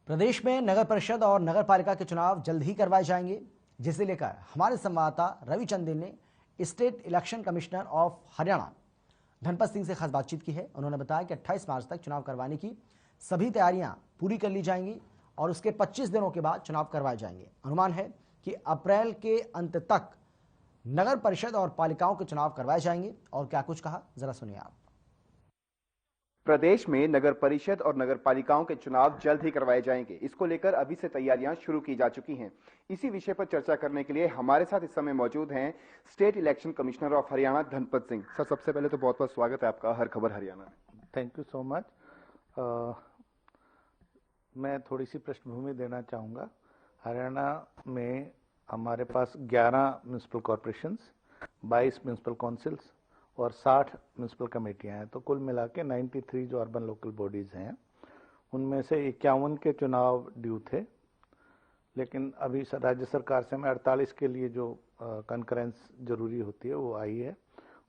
प्रदेश में नगर परिषद और नगर पालिका के चुनाव जल्द ही करवाए जाएंगे, जिसे लेकर हमारे संवाददाता रवि चंदेल ने state election commissioner of Haryana Dhanpat Singh से खास बातचीत की है। उन्होंने बताया कि 28 मार्च तक चुनाव करवाने की सभी तैयारियां पूरी कर ली जाएंगी और उसके 25 दिनों के बाद चुनाव करवाए जाएंगे। अनुमान है कि अप्रैल के अंत तक नगर परिषद और पालिकाओं के चुनाव करवाए जाएंगे। और क्या कुछ कहा, जरा सुनिए आप। प्रदेश में नगर परिषद और नगर पालिकाओं के चुनाव जल्द ही करवाए जाएंगे। इसको लेकर अभी से तैयारियां शुरू की जा चुकी हैं। इसी विषय पर चर्चा करने के लिए हमारे साथ इस समय मौजूद हैं state election commissioner of Haryana Dhanpat Singh. Sir, सबसे पहले तो बहुत बहुत स्वागत है आपका हर खबर हरियाणा में। Thank you so much. मैं थोड़ी सी पृष्ठभूमि देना चाहूँगा। हरियाणा में हमारे पास 11 म्यूनसिपल कॉरपोरेशंस, 22 म्यूनसिपल काउंसिल्स और 60 म्यूनसिपल कमेटियां हैं। तो कुल मिला के 93 जो अर्बन लोकल बॉडीज़ हैं, उनमें से 51 के चुनाव ड्यू थे, लेकिन अभी राज्य सरकार से हमें 48 के लिए जो कंकरेंस जरूरी होती है वो आई है।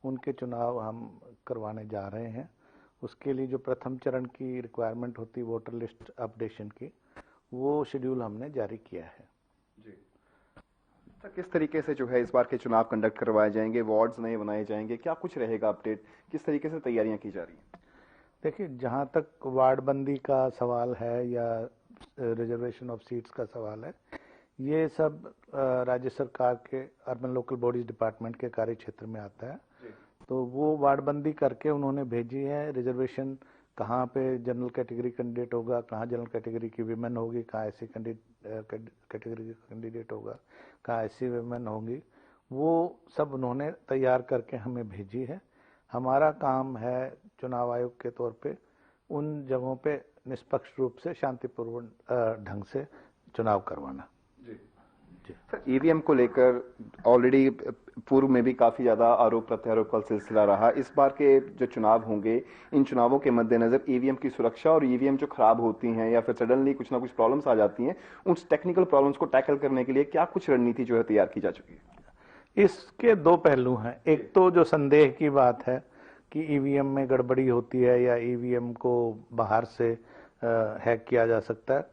उनके चुनाव हम करवाने जा रहे हैं। उसके लिए जो प्रथम चरण की रिक्वायरमेंट होती है वोटर लिस्ट अपडेशन की, वो शेड्यूल हमने जारी किया है। जी, तो किस तरीके से जो है इस बार के चुनाव कंडक्ट करवाए जाएंगे, वार्ड्स नए बनाए जाएंगे, क्या कुछ रहेगा अपडेट, किस तरीके से तैयारियां की जा रही हैं? देखिए, जहां तक वार्ड बंदी का सवाल है या रिजर्वेशन ऑफ सीट्स का सवाल है, ये सब राज्य सरकार के अर्बन लोकल बॉडीज डिपार्टमेंट के कार्य क्षेत्र में आता है। तो वो वार्ड बंदी करके उन्होंने भेजी है। रिजर्वेशन कहाँ पे जनरल कैटेगरी कैंडिडेट होगा, कहाँ जनरल कैटेगरी की विमेन होगी, कहाँ ऐसी कैटेगरी का कैंडिडेट होगा, कहाँ ऐसी विमेन होंगी, वो सब उन्होंने तैयार करके हमें भेजी है। हमारा काम है चुनाव आयोग के तौर पे उन जगहों पे निष्पक्ष रूप से शांतिपूर्ण ढंग से चुनाव करवाना। सर, ईवीएम को लेकर ऑलरेडी पूर्व में भी काफी ज्यादा आरोप प्रत्यारोप का सिलसिला रहा। इस बार के जो चुनाव होंगे, इन चुनावों के मद्देनजर ईवीएम की सुरक्षा और ईवीएम जो खराब होती हैं या फिर सडनली कुछ ना कुछ प्रॉब्लम्स आ जाती हैं, उन टेक्निकल प्रॉब्लम्स को टैकल करने के लिए क्या कुछ रणनीति जो है तैयार की जा चुकी है? इसके दो पहलू हैं। एक तो जो संदेह की बात है कि ईवीएम में गड़बड़ी होती है या ईवीएम को बाहर से हैक किया जा सकता है,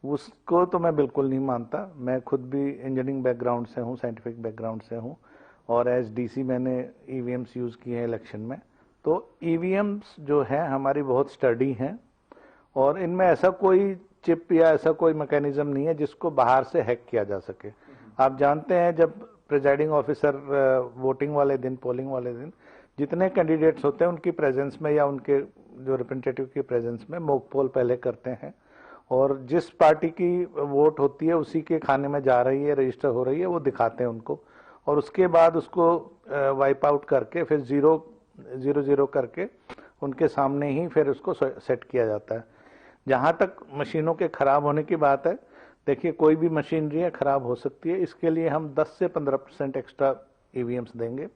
उसको तो मैं बिल्कुल नहीं मानता। मैं खुद भी इंजीनियरिंग बैकग्राउंड से हूँ, साइंटिफिक बैकग्राउंड से हूँ, और एज डीसी मैंने ईवीएम्स यूज़ किए हैं इलेक्शन में। तो ईवीएम्स जो है हमारी बहुत स्टडी हैं और इनमें ऐसा कोई चिप या ऐसा कोई मैकेनिज्म नहीं है जिसको बाहर से हैक किया जा सके। आप जानते हैं, जब प्रिजाइडिंग ऑफिसर वोटिंग वाले दिन, पोलिंग वाले दिन, जितने कैंडिडेट्स होते हैं उनकी प्रेजेंस में या उनके जो रिप्रेजेंटेटिव की प्रेजेंस में मॉक पोल पहले करते हैं, और जिस पार्टी की वोट होती है उसी के खाने में जा रही है, रजिस्टर हो रही है, वो दिखाते हैं उनको, और उसके बाद उसको वाइप आउट करके फिर 0-0 करके उनके सामने ही फिर उसको सेट किया जाता है। जहाँ तक मशीनों के खराब होने की बात है, देखिए कोई भी मशीनरी है खराब हो सकती है। इसके लिए हम 10 से 15% एक्स्ट्रा ईवीएम्स देंगे।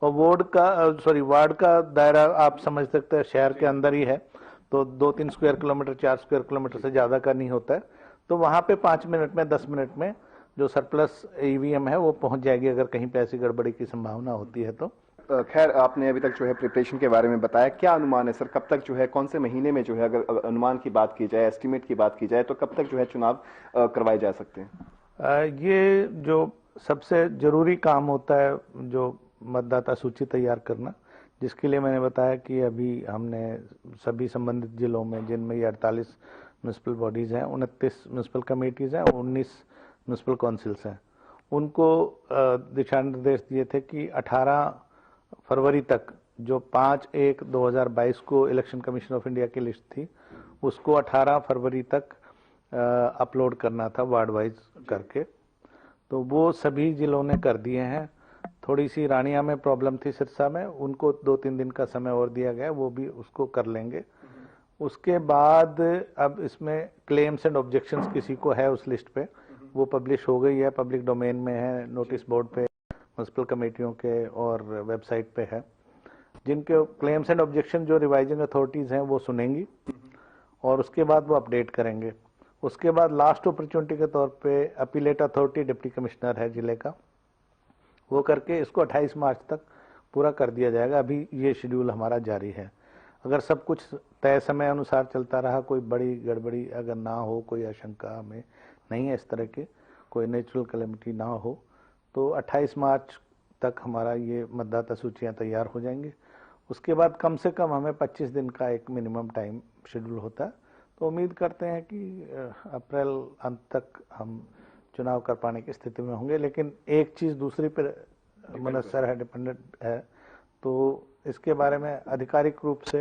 और वार्ड का दायरा आप समझ सकते हैं, शहर के अंदर ही है, तो 2-3 स्क्वायर किलोमीटर, 4 स्क्वायर किलोमीटर से ज़्यादा का नहीं होता है। तो वहाँ पे 5 मिनट में, 10 मिनट में जो सरप्लस ईवीएम है वो पहुँच जाएगी, अगर कहीं पे ऐसी गड़बड़ी की संभावना होती है तो। खैर, आपने अभी तक जो है प्रिपरेशन के बारे में बताया, क्या अनुमान है सर, कब तक जो है, कौन से महीने में जो है, अगर अनुमान की बात की जाए, एस्टिमेट की बात की जाए, तो कब तक जो है चुनाव करवाए जा सकते हैं? ये जो सबसे जरूरी काम होता है, जो मतदाता सूची तैयार करना, जिसके लिए मैंने बताया कि अभी हमने सभी संबंधित जिलों में, जिनमें ये 48 म्यूनसिपल बॉडीज़ हैं, 29 म्यूनसिपल कमेटीज़ हैं और 19 म्यूनसिपल काउंसिल्स हैं, उनको दिशा निर्देश दिए थे कि 18 फरवरी तक जो 5/1/2022 को इलेक्शन कमीशन ऑफ इंडिया की लिस्ट थी, उसको 18 फरवरी तक अपलोड करना था वार्ड वाइज करके। तो वो सभी जिलों ने कर दिए हैं। थोड़ी सी रानिया में प्रॉब्लम थी, सिरसा में, उनको 2-3 दिन का समय और दिया गया, वो भी उसको कर लेंगे। उसके बाद अब इसमें क्लेम्स एंड ऑब्जेक्शंस किसी को है उस लिस्ट पे, वो पब्लिश हो गई है, पब्लिक डोमेन में है, नोटिस बोर्ड पे, म्यूनसिपल कमेटियों के और वेबसाइट पे है। जिनके क्लेम्स एंड ऑब्जेक्शन जो रिवाइजिंग अथॉरिटीज़ हैं वो सुनेंगी और उसके बाद वो अपडेट करेंगे। उसके बाद लास्ट अपॉर्चुनिटी के तौर पे अपीलेट अथॉरिटी, डिप्टी कमिश्नर है जिले का, वो करके इसको 28 मार्च तक पूरा कर दिया जाएगा। अभी ये शेड्यूल हमारा जारी है। अगर सब कुछ तय समय अनुसार चलता रहा, कोई बड़ी गड़बड़ी अगर ना हो, कोई आशंका हमें नहीं है इस तरह की, कोई नेचुरल कैलेमिटी ना हो, तो 28 मार्च तक हमारा ये मतदाता सूचियां तैयार हो जाएंगी। उसके बाद कम से कम हमें 25 दिन का एक मिनिमम टाइम शेड्यूल होता है। तो उम्मीद करते हैं कि अप्रैल अंत तक हम चुनाव कर पाने की स्थिति में होंगे। लेकिन एक चीज़ दूसरी पर मुनस्सर है, डिपेंडेंट है, तो इसके बारे में आधिकारिक रूप से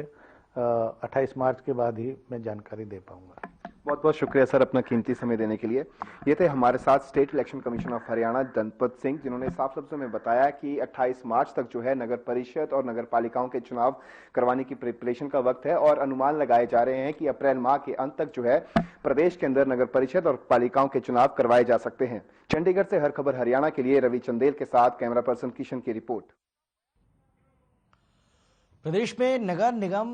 28 मार्च के बाद ही मैं जानकारी दे पाऊंगा। बहुत बहुत शुक्रिया सर अपना कीमती समय देने के लिए। ये थे हमारे साथ state election commission of Haryana Dhanpat Singh, जिन्होंने साफ लफ्जों में बताया कि 28 मार्च तक जो है नगर परिषद और नगर पालिकाओं के चुनाव करवाने की प्रिपरेशन का वक्त है और अनुमान लगाए जा रहे हैं कि अप्रैल माह के अंत तक जो है प्रदेश के अंदर नगर परिषद और पालिकाओं के चुनाव करवाए जा सकते हैं। चंडीगढ़ से हर खबर हरियाणा के लिए रवि चंदेल के साथ कैमरा पर्सन किशन की रिपोर्ट। प्रदेश में नगर निगम